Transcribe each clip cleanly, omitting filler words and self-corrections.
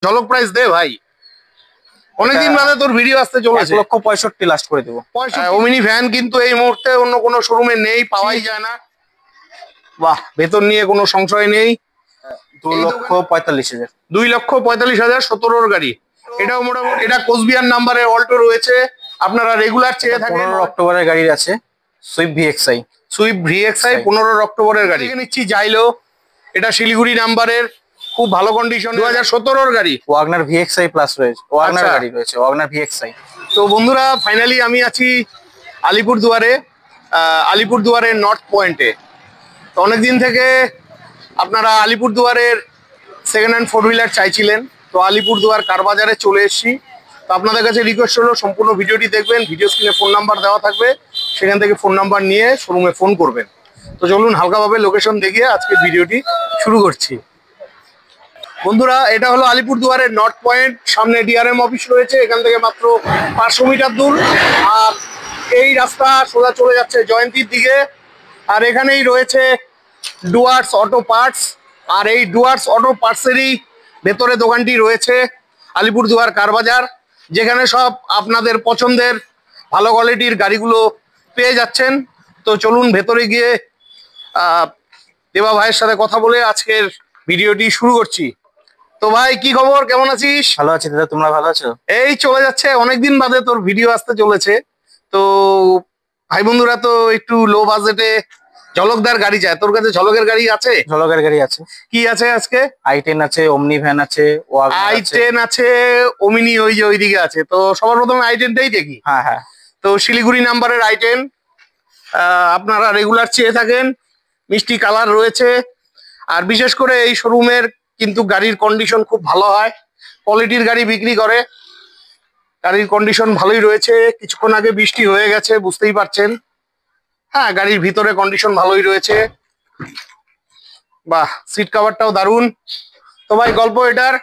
ঝলক প্রাইস দে ভাই, অনেকদিন বাদে তোর ভিডিও আসতে চলেছে। 1,65,000 লাস্ট করে দেবো। ওমিনি ফ্যান কিন্তু এই মুহূর্তে অন্য কোনো শোরুমে নেই, পাওয়াই যায় না। বাহ, ভেতর নিয়ে কোনো সংশয় নেই। 2,45,000। 2,45,000 17-র গাড়ি। এটাও মোটামুটি, এটা কোচবিহার নাম্বারের অল্টো রয়েছে। আপনারা রেগুলার চেয়ে থাকেন। 15 অক্টোবরের গাড়ি আছে, সুইফট ভিএক্সআই। 15 অক্টোবরের গাড়ি নিচ্ছি যাইলো। এটা শিলিগুড়ি নাম্বারের, খুব ভালো কন্ডিশন, 2017-র গাড়ি। ওয়াগনার ভিএক্সআই প্লাস রয়েছে, ওয়াগনার গাড়ি রয়েছে, ওয়াগনার ভিএক্সআই। তো বন্ধুরা, ফাইনালি আমি আছি আলিপুরদুয়ারে, আলিপুরদুয়ারের নর্থ পয়েন্টে। তো অনেকদিন থেকে আপনারা আলিপুরদুয়ারের সেকেন্ড হ্যান্ড 4 হুইলার চাইছিলেন, তো আলিপুরদুয়ার কার বাজারে চলে এসেছি। তো আপনাদের কাছে রিকোয়েস্ট হলো সম্পূর্ণ ভিডিওটি দেখবেন, ভিডিও স্ক্রিনে ফোন নাম্বার দেওয়া থাকবে, সেখান থেকে ফোন নাম্বার নিয়ে শোরুমে ফোন করবেন। তো চলুন হালকাভাবে লোকেশন দেখিয়ে আজকে ভিডিওটি শুরু করছি। বন্ধুরা, এটা হলো আলিপুরদুয়ারের নর্থ পয়েন্ট, সামনে ডিআরএম অফিস রয়েছে, এখান থেকে মাত্র 500 মিটার দূর। আর এই রাস্তা সোজা চলে যাচ্ছে জয়ন্তীর দিকে। আর এখানেই রয়েছে ডুয়ার্স অটো পার্টস। আর এই ডুয়ার্স অটো পার্টসেরই ভেতরে দোকানটি রয়েছে আলিপুরদুয়ার কারবাজার, যেখানে সব আপনাদের পছন্দের ভালো কোয়ালিটির গাড়িগুলো পেয়ে যাচ্ছেন। তো চলুন ভেতরে গিয়ে দেবা ভাইয়ের সাথে কথা বলে আজকের ভিডিওটি শুরু করছি। তো ভাই, কি খবর, কেমন আছিস? ভালো আছি দাদা, তোমরা ভালো আছো? এই চলে যাচ্ছে, অনেকদিন বাদে তোর ভিডিও আসতে চলেছে। তো ভাই বন্ধুরা তো একটু লো বাজেটে ঝলকদার গাড়ি চায়, তোর কাছে ঝলকের গাড়ি আছে? ঝলকের গাড়ি আছে। কি আছে আজকে? i10 আছে, ওমনি ভ্যান আছে, i10 আছে, ওমিনি ওই যে ওইদিকে আছে। তো সবার প্রথমে i10টাই দেখি। হ্যাঁ হ্যাঁ। তো শিলিগুড়ি নাম্বারের i10 আপনারা রেগুলার চেয়ে থাকেন, মিষ্টি কালার রয়েছে। আর বিশেষ করে এই শোরুমের কিন্তু গাড়ির কন্ডিশন খুব ভালো হয়, কোয়ালিটির গাড়ি বিক্রি করে। গাড়ির কন্ডিশন ভালোই রয়েছে, কিছুক্ষণ আগে বৃষ্টি হয়ে গেছে, বুঝতেই পারছেন। হ্যাঁ, গাড়ির ভিতরে কন্ডিশন ভালোই রয়েছে। বাহ, সিট কভারটাও দারুন। তো ভাই, গল্প এটার?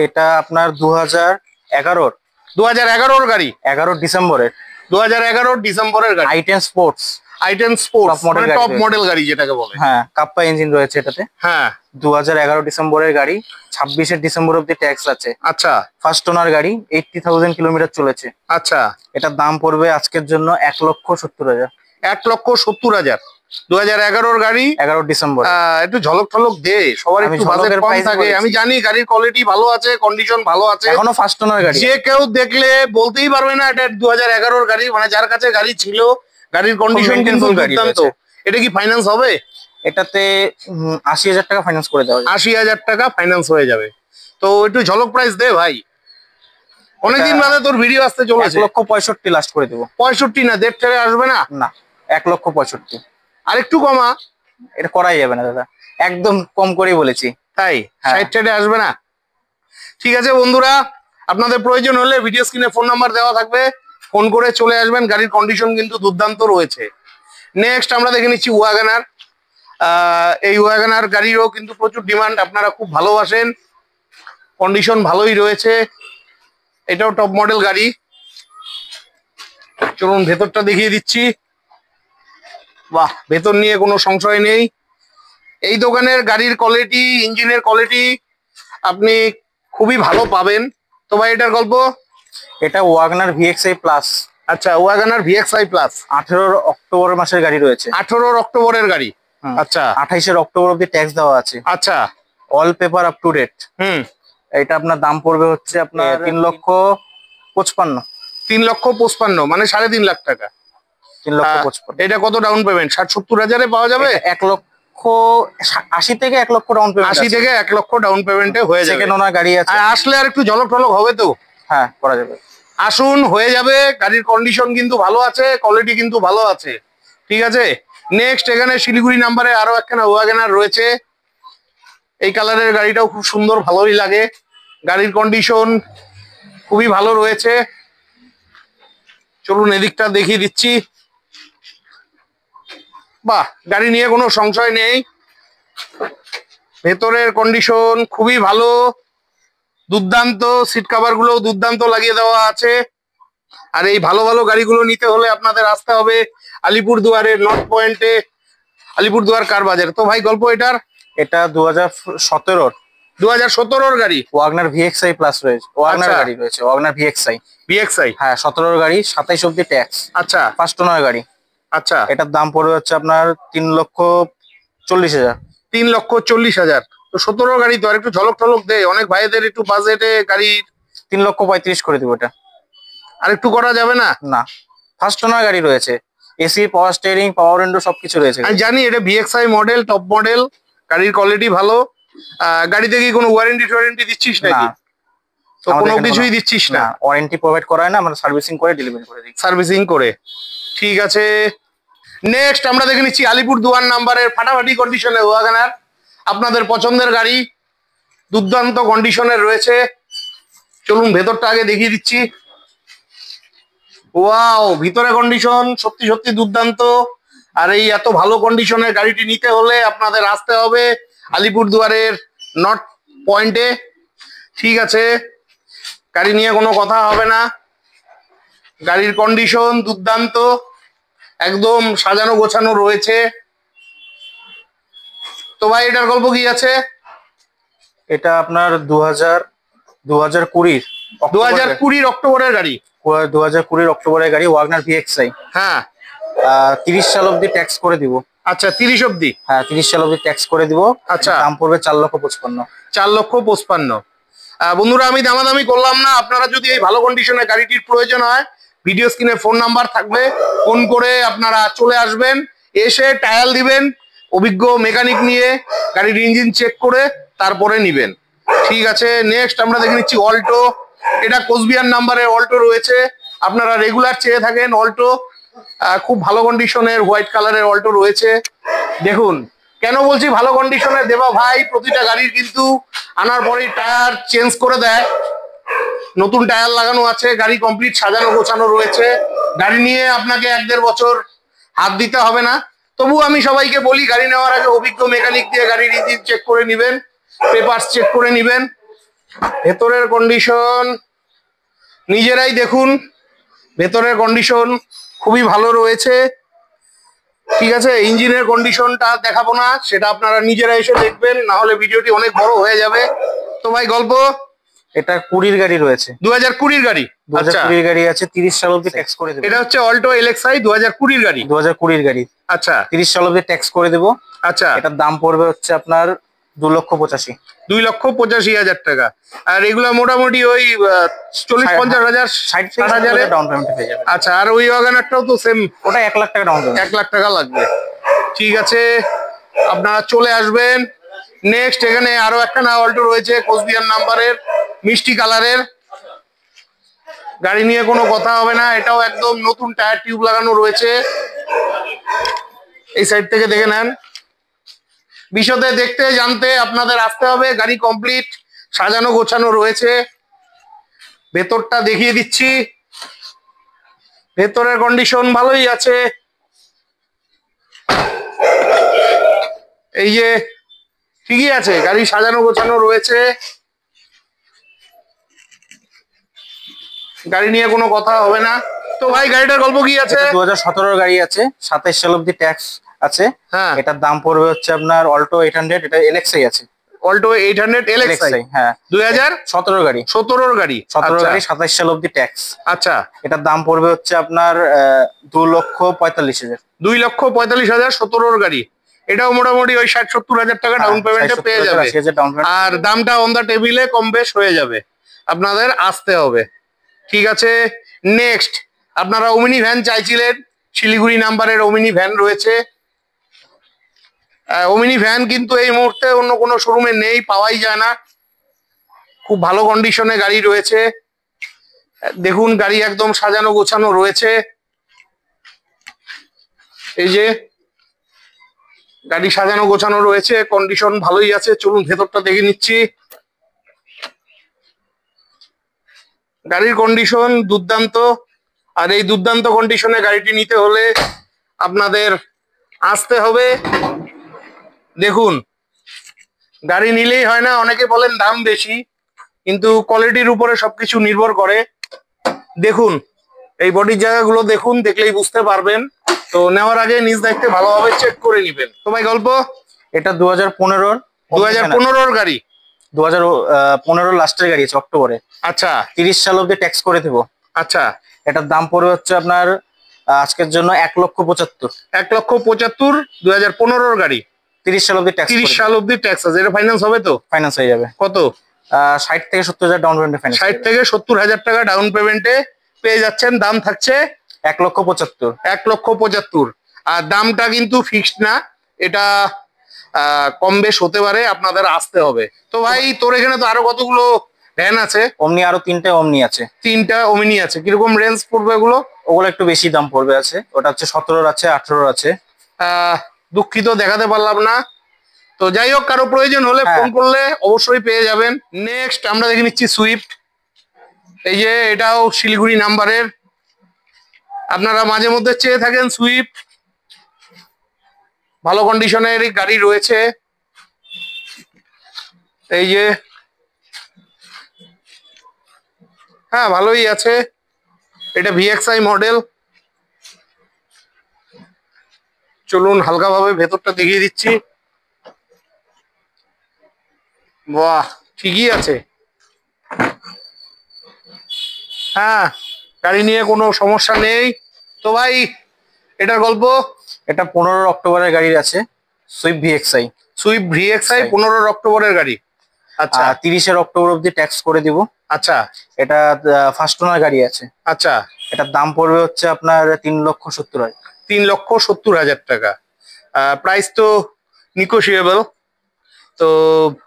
এটা আপনার 2011-র গাড়ি, 11 ডিসেম্বরের, 2011 ডিসেম্বরের গাড়ি। i10 স্পোর্টস, i10 স্পোর্টস মানে টপ মডেল গাড়ি যেটাকে বলে। হ্যাঁ, কাপ্পা ইঞ্জিন রয়েছে এটাতে। হ্যাঁ, 2011 ডিসেম্বরের গাড়ি, 26 ডিসেম্বর অব্দি ট্যাক্স আছে। আচ্ছা। ফার্স্ট ওনার গাড়ি, 80,000 কিলোমিটার চলেছে। আচ্ছা। এটার দাম পড়বে আজকের জন্য 1,70,000। 1,70,000 2011-র গাড়ি, 11 ডিসেম্বর। একটু ঝলক ঠলক দে, সবার একটু বাজেট কম থাকে। আমি জানি গাড়ির কোয়ালিটি ভালো আছে, কন্ডিশন ভালো আছে, এখনো ফার্স্ট ওনার গাড়ি। যে কেউ দেখলে বলতেই পারবে না এটা 2011-র গাড়ি, মানে যার কাছে গাড়ি ছিল, গাড়ির কন্ডিশন কিন্তু দুর্দান্ত। এটা কি ফাইন্যান্স হবে? এটাতে 80,000 টাকা ফাইন্যান্স করে দেওয়া যাবে। 80,000 টাকা ফাইন্যান্স হয়ে যাবে। তো একটু ঝলক প্রাইস দে ভাই, অনেকদিন বাদে তোর ভিডিও আসতে চলেছে। 1,65,000 লাস্ট করে দেবো। 65 না, 1.5 আসবে না? না, 1,65,000। আর একটু কমা। এটা করাই যাবে না দাদা, একদম কম করেই বলেছি। তাই 60 আসবে না? ঠিক আছে বন্ধুরা, আপনাদের প্রয়োজন হলে ভিডিও স্ক্রিনে ফোন নাম্বার দেওয়া থাকবে, ফোন করে চলে আসবেন। গাড়ির কন্ডিশন কিন্তু দুর্দান্ত রয়েছে। নেক্সট আমরা দেখে নিচ্ছি ওয়াগনার। এই ওয়াগনার গাড়িরও কিন্তু প্রচুর ডিমান্ড, আপনারা খুব ভালোবাসেন, কন্ডিশন ভালোই রয়েছে। এটাও টপ মডেল গাড়ি। চলুন ভেতরটা দেখিয়ে দিচ্ছি। বাহ, ভেতর নিয়ে কোনো সংশয় নেই। এই দোকানের গাড়ির কোয়ালিটি, ইঞ্জিনের কোয়ালিটি আপনি খুবই ভালো পাবেন। তো ভাই, এটার গল্প? এটা ওয়াগনার ভিএক্সআই প্লাস। আচ্ছা, ওয়াগনার ভিএক্সআই প্লাস 18 অক্টোবর মাসের গাড়ি রয়েছে। 18 অক্টোবরের গাড়ি। আচ্ছা, 28 অক্টোবর অব্দি ট্যাক্স দেওয়া আছে। আচ্ছা, all paper up to date. এটা আপনার দাম পড়বে হচ্ছে আপনার 3,55,000। 3,55,000 মানে 3.5 লাখ টাকা। 3,55,000। এটা কত ডাউন পেমেন্ট? 60-70 পাওয়া যাবে? 1,80,000 থেকে 1,00,000 ডাউন পেমেন্ট। 80 থেকে 1,00,000 ডাউন পেমেন্টে হয়ে যাবে। সেকেন্ড ওনার গাড়ি আছে। আসলে আর একটু ঝলক টলক হবে তো? হ্যাঁ, করা যাবে। আসুন, হয়ে যাবে। গাড়ির কন্ডিশন কিন্তু ভালো আছে, কোয়ালিটি কিন্তু ভালো আছে। ঠিক আছে। নেক্সট এখানে শিলিগুড়ি নাম্বারে আরো একখানা ওয়াগনার রয়েছে। এই কালারের গাড়িটাও খুব সুন্দর, ভালোই লাগে। গাড়ির কন্ডিশন খুবই ভালো রয়েছে। চলুন এদিকটা দেখিয়ে দিচ্ছি। বাহ, গাড়ি নিয়ে কোনো সংশয় নেই, ভেতরের কন্ডিশন খুবই ভালো, দুর্দান্ত। সিট কভার গুলো দুর্দান্ত লাগিয়ে দেওয়া আছে। আর এই ভালো ভালো গাড়িগুলো নিতে হলে আপনাদের আসতে হবে আলিপুরদুয়ারের নর্থ পয়েন্টে, আলিপুরদুয়ার কার বাজার। তো ভাই, গল্প এটার? এটা 2017 2017-র গাড়ি। ওয়াগনার ভিএক্সআই প্লাস রয়েছে, ওয়াগনার আচ্ছা। গাড়ি রয়েছে, ওয়াগনার ভিএক্সআই। ভিএক্সআই, হ্যাঁ 17-র গাড়ি, 27 অব্দি ট্যাক্স। আচ্ছা ফার্স্ট ওনার গাড়ি। আচ্ছা। এটার দাম পড়বে হচ্ছে আপনার 3,40,000। 3,40,000। তো 17 গাড়ি তো, আর একটু ঝলক টলক দে, অনেক ভাইদের একটু বাজেটে গাড়ি। 3,35,000 করে দিব এটা। আর একটু করা যাবে না? না, ফার্স্ট ওনার গাড়ি রয়েছে, এসি, পাওয়ার স্টিয়ারিং, পাওয়ার উইন্ডো সবকিছু রয়েছে। আমি জানি এটা ভিএক্সআই মডেল, টপ মডেল, গাড়ির কোয়ালিটি ভালো। গাড়িতে কি কোনো ওয়ারেন্টি দিচ্ছিস না, নাকি? তো কোনো কিছুই দিচ্ছিস না? ওয়ারেন্টি প্রোভাইড করা হয় না, আমরা সার্ভিসিং করে ডেলিভারি করে দিই। সার্ভিসিং করে, ঠিক আছে। নেক্সট আমরা দেখে নিচ্ছি আলিপুরদুয়ার নাম্বারের ফাটাফাটি কন্ডিশনে ওয়াগনার। আপনাদের পছন্দের গাড়ি, দুর্দান্ত কন্ডিশনের রয়েছে। চলুন ভেতরটা আগে দেখিয়ে দিচ্ছি। ওয়াও, ভিতরে কন্ডিশন সত্যি সত্যি দুর্দান্ত। আর এই এত ভালো কন্ডিশনের গাড়িটি নিতে হলে আপনাদের আসতে হবে আলিপুরদুয়ারের নর্থ পয়েন্টে। ঠিক আছে, গাড়ি নিয়ে কোনো কথা হবে না। গাড়ির কন্ডিশন দুর্দান্ত, একদম সাজানো গোছানো রয়েছে। তো ভাই এটার গল্প কি আছে? এটা আপনার 2020 অক্টোবরের গাড়ি। 2020 অক্টোবরের গাড়ি, ওয়াগনার ভিএক্সআই। হ্যাঁ, 30 সাল অব্দি ট্যাক্স করে দিব। আচ্ছা 30 অব্দি? হ্যাঁ 30 সাল অব্দি ট্যাক্স করে দিব। আচ্ছা, দাম পড়বে 4,55,000। 4,55,000। বন্ধুরা আমি দামাদামি করলাম না, আপনারা যদি এই ভালো কন্ডিশনে গাড়িটির প্রয়োজন হয়, ভিডিও স্ক্রিনে ফোন নাম্বার থাকবে, ফোন করে আপনারা চলে আসবেন, এসে টায়াল দিবেন, অভিজ্ঞ মেকানিক নিয়ে গাড়ির ইঞ্জিন চেক করে তারপরে নিবেন। ঠিক আছে, নেক্সট আমরা দেখে নিচ্ছি অল্টো। এটা কোচবিহার নাম্বারের অল্টো রয়েছে। আপনারা রেগুলার চেয়ে থাকেন অল্টো, খুব ভালো কন্ডিশনের হোয়াইট কালারের অল্টো রয়েছে। দেখুন কেন বলছি ভালো কন্ডিশনের, দেবা ভাই প্রতিটা গাড়ির কিন্তু আনার পরেই টায়ার চেঞ্জ করে দেয়, নতুন টায়ার লাগানো আছে, গাড়ি কমপ্লিট সাজানো গোছানো রয়েছে। গাড়ি নিয়ে আপনাকে 1-1.5 বছর হাত দিতে হবে না। তবু আমি সবাইকে বলি গাড়ি নেওয়ার আগে অভিজ্ঞ মেকানিক দিয়ে গাড়ির ইঞ্জিন চেক করে নিবেন, পেপারস চেক করে নিবেন। ভেতরের কন্ডিশন নিজেরাই দেখুন, ভেতরের কন্ডিশন খুবই ভালো রয়েছে। ঠিক আছে, ইঞ্জিনের কন্ডিশনটা দেখাবো না, সেটা আপনারা নিজেরা এসে দেখবেন, না হলে ভিডিওটি অনেক বড় হয়ে যাবে। তো ভাই গল্প, এটা 20-র গাড়ি রয়েছে। 2020-র গাড়ি? 2020-র গাড়ি আছে, 30 সাল অব্দি ট্যাক্স করে দেব। এটা হচ্ছে অল্টো এলএক্সআই 2020-র গাড়ি। 2020-র গাড়ি, আচ্ছা 30 সাল অব্দি ট্যাক্স করে দেব। আচ্ছা, এটার দাম পড়বে হচ্ছে আপনার 2,85,000। 2,85,000 টাকা। আর এগুলো মোটামুটি ওই 40-50,000, 60-60,000 ডাউন পেমেন্ট হয়ে যাবে। আচ্ছা, আর ওই ওয়াগনারটাও তো সেম? ওটা 1 লাখ টাকা ডাউন পেমেন্ট। 1 লাখ টাকা লাগবে। ঠিক আছে, আপনারা চলে আসবেন। নেক্সট এখানে আরো একটা না অল্টো রয়েছে কোচবিহার নাম্বারের, মিষ্টি কালারের। গাড়ি নিয়ে কোনো কথা হবে না, এটাও একদম নতুন টায়ার টিউব লাগানো রয়েছে। এই সাইড থেকে দেখে নেন। বিশদে দেখতে জানতে আপনাদের আসতে হবে, গাড়ি কমপ্লিট সাজানো গোছানো রয়েছে। ভেতরটা দেখিয়ে দিচ্ছি, ভেতরের কন্ডিশন ভালোই আছে। এই যে ঠিকই আছে, গাড়ি সাজানো গোছানো রয়েছে, গাড়ি নিয়ে কোনো কথা হবে না। তো ভাই গাড়িটার গল্প কি আছে? 2017-র গাড়ি আছে, 27 সাল অব্দি ট্যাক্স আছে। হ্যাঁ, এটার দাম পড়বে হচ্ছে আপনার অল্টো 800, এটা এলএক্সআই আছে। অল্টো 800 এলএক্সআই, হ্যাঁ 2017-র গাড়ি। 17-র গাড়ি, 17 গাড়ি, 27 সাল অব্দি ট্যাক্স। আচ্ছা, এটার দাম পড়বে হচ্ছে আপনার 2,45,000। 2,45,000 17-র গাড়ি। এটাও মোটামুটি ওই 60-70,000 টাকা ডাউন পেমেন্টে পেয়ে যাবে। আর দামটা অন দা টেবিলে কম বেশ হয়ে যাবে, আপনাদের আসতে হবে। ঠিক আছে, নেক্সট আপনারা ওমিনি ভ্যান চাইছিলেন, শিলিগুড়ি নাম্বারের ওমিনি ভ্যান রয়েছে। ওমিনি ভ্যান কিন্তু এই মুহূর্তে অন্য কোনো শোরুমে নেই, পাওয়াই যায় না। খুব ভালো কন্ডিশনে গাড়ি রয়েছে, দেখুন গাড়ি একদম সাজানো গোছানো রয়েছে। এই যে গাড়ি সাজানো গোছানো রয়েছে, কন্ডিশন ভালোই আছে। চলুন ভেতরটা দেখে নিচ্ছি। গাড়ির কন্ডিশন দুর্দান্ত, আর এই দুর্দান্ত কন্ডিশনে গাড়িটি নিতে হলে আপনাদের আসতে হবে। দেখুন গাড়ি নিলেই হয় না, অনেকে বলেন দাম বেশি, কিন্তু কোয়ালিটির উপরে সবকিছু নির্ভর করে। দেখুন এই বডির জায়গাগুলো দেখুন, দেখলেই বুঝতে পারবেন। তো নেওয়ার আগে নিজ দায়িত্বে ভালোভাবে চেক করে নিবেন। তো ভাই গল্প, এটা 2015-র 2015-র গাড়ি। 2015 লাস্টের গাড়ি আছে, অক্টোবরে। আচ্ছা 30 সাল অব্দি ট্যাক্স করে দেবো। আচ্ছা, এটার দাম পড়বে হচ্ছে আপনার আজকের জন্য 1,75,000। 1,75,000 2015 গাড়ি, 30 সাল অব্দি ট্যাক্স। 30 সাল অব্দি ট্যাক্স আছে। এটা ফাইন্যান্স হবে তো? ফাইন্যান্স হয়ে যাবে। কত? 60 থেকে 70,000 ডাউন পেমেন্টে ফাইন্যান্স। 60 থেকে 70,000 টাকা ডাউন পেমেন্টে পেয়ে যাচ্ছেন। দাম থাকছে 1,75,000। 1,75,000। আর দামটা কিন্তু ফিক্সড না, এটা কম বেশ হতে পারে, আপনাদের আসতে হবে। তো ভাই তোর এখানে তো আরো কতগুলো ভ্যান আছে? অমনি আরো 3টে অমনি আছে। 3টা ওমিনি আছে। কিরকম রেঞ্জ পড়বে ওগুলো? ওগুলো একটু বেশি দাম পড়বে আছে। ওটা হচ্ছে 17 আছে, 18 আছে। দুঃখিত দেখাতে পারলাম না। তো যাই হোক, কারো প্রয়োজন হলে ফোন করলে অবশ্যই পেয়ে যাবেন। নেক্সট আমরা দেখে নিচ্ছি সুইফট। এই যে এটাও শিলিগুড়ি নাম্বারের। আপনারা মাঝে মধ্যে চেয়ে থাকেন সুইফট, ভালো কন্ডিশনের গাড়ি রয়েছে। এই যে হ্যাঁ ভালোই আছে। এটা ভিএক্সআই মডেল। চলুন হালকাভাবে ভেতরটা দেখিয়ে দিচ্ছি। বাহ, ঠিকই আছে। হ্যাঁ, গাড়ি নিয়ে কোনো সমস্যা নেই। তো ভাই এটার গল্প? এটা 15 অক্টোবরের গাড়ি আছে, সুইফট ভিএক্সআই। সুইফট ভিএক্সআই 15 অক্টোবরের গাড়ি। আচ্ছা, 30 অক্টোবর অব্দি ট্যাক্স করে দিব। আচ্ছা, এটা ফার্স্ট ওনার গাড়ি আছে। আচ্ছা, এটার দাম পড়বে হচ্ছে আপনার 3,70,000। 3,70,000 টাকা। প্রাইস তো নিগোশিয়েবল। তো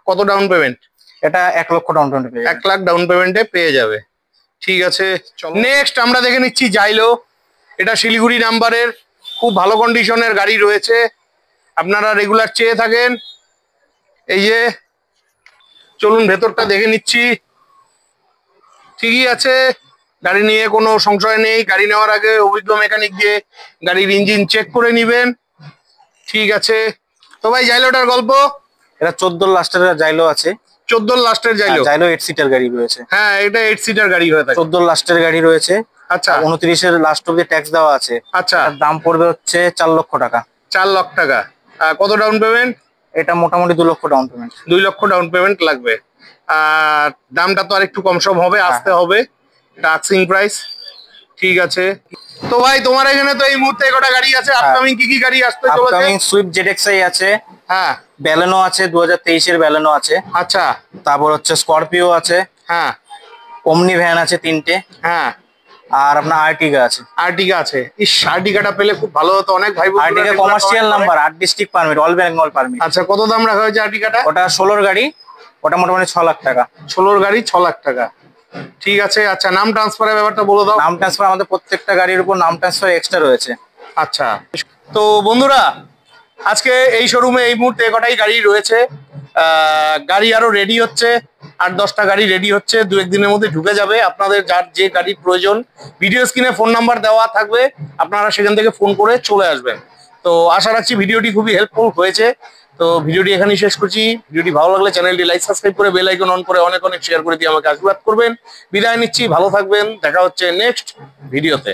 কত ডাউন পেমেন্ট? এটা 1 লক্ষ ডাউন পেমেন্ট পেয়ে 1 লাখ ডাউন পেমেন্টে পেয়ে যাবে। ঠিক আছে, নেক্সট আমরা দেখে নিচ্ছি জাইলো। এটা শিলিগুড়ি নাম্বারের, খুব ভালো কন্ডিশনের গাড়ি রয়েছে। আপনারা রেগুলার চেয়ে থাকেন। এই যে চলুন ভেতরটা দেখে নিচ্ছি। ঠিকই আছে, গাড়ি নিয়ে কোনো সংশয় নেই। গাড়ি নেওয়ার আগে অভিজ্ঞ মেকানিক দিয়ে গাড়ির ইঞ্জিন চেক করে নিবেন। ঠিক আছে। তো ভাই জাইলোটার গল্প? এটা 14 লাস্টের জাইলো আছে। 14 লাস্টের জাইলো? জাইলো 8 সিটার গাড়ি রয়েছে। হ্যাঁ, এটা 8 সিটার গাড়ি হয়ে থাকে। 14 লাস্টের গাড়ি রয়েছে। আচ্ছা, 29 লাস্ট অব্দি ট্যাক্স দেওয়া আছে। আচ্ছা, দাম পড়বে হচ্ছে 4 লক্ষ টাকা। 4 লাখ টাকা। কত ডাউন পেমেন্ট? এটা মোটামুটি 2 লক্ষ ডাউন পেমেন্ট। 2 লক্ষ ডাউন পেমেন্ট লাগবে। আর দামটা তো আর একটু কম সম হবে, আসতে হবে। টাক্সিং প্রাইস। ঠিক আছে। তো ভাই তোমার এখানে তো এই মুহূর্তে কটা গাড়ি আছে? আপকামিং কি কি গাড়ি আসতে চলেছে? আপকামিং সুইফট জেডএক্সআই আছে। হ্যাঁ, ব্যালেনো আছে, 2023 এর ব্যালেনো আছে। আচ্ছা, তারপর হচ্ছে স্করপিও আছে। হ্যাঁ, ওমনি ভ্যান আছে 3টে। হ্যাঁ, আর আপনার আর্টিগা আছে। আর্টিগা আছে। ইস, আর্টিগাটা পেলে খুব ভালো হতো। অনেক ভাই বোনেরা Ertiga commercial number, 8 district permit, all Bengal permit. আচ্ছা, কত দাম রাখা হয়েছে আর্টিগাটা? ওটা 16 গাড়ি, ওটা মোটামুটি 6 লাখ টাকা। 16 গাড়ি 6 লাখ টাকা। ঠিক আছে। আচ্ছা, নাম ট্রান্সফারের ব্যাপারটা বলে দাও। নাম ট্রান্সফার আমাদের প্রত্যেকটা গাড়ির উপর নাম ট্রান্সফার এক্সট্রা রয়েছে। আচ্ছা, তো বন্ধুরা আজকে এই শোরুমে এই মুহূর্তে কটাই গাড়ি রয়েছে। গাড়ি আরো রেডি হচ্ছে, 8-10টা গাড়ি রেডি হচ্ছে, 2-1 দিনের মধ্যে ঢুকে যাবে। আপনাদের যার যে গাড়ির প্রয়োজন ভিডিও স্ক্রিনে ফোন নাম্বার দেওয়া থাকবে, আপনারা সেখান থেকে ফোন করে চলে আসবেন। তো আশা রাখছি ভিডিওটি খুবই হেল্পফুল হয়েছে। তো ভিডিওটি এখানেই শেষ করছি। ভিডিওটি ভালো লাগলে চ্যানেলটি লাইক সাবস্ক্রাইব করে বেল আইকন অন করে অনেক অনেক শেয়ার করে দিয়ে আমাকে আশীর্বাদ করবেন। বিদায় নিচ্ছি, ভালো থাকবেন। দেখা হচ্ছে নেক্সট ভিডিওতে।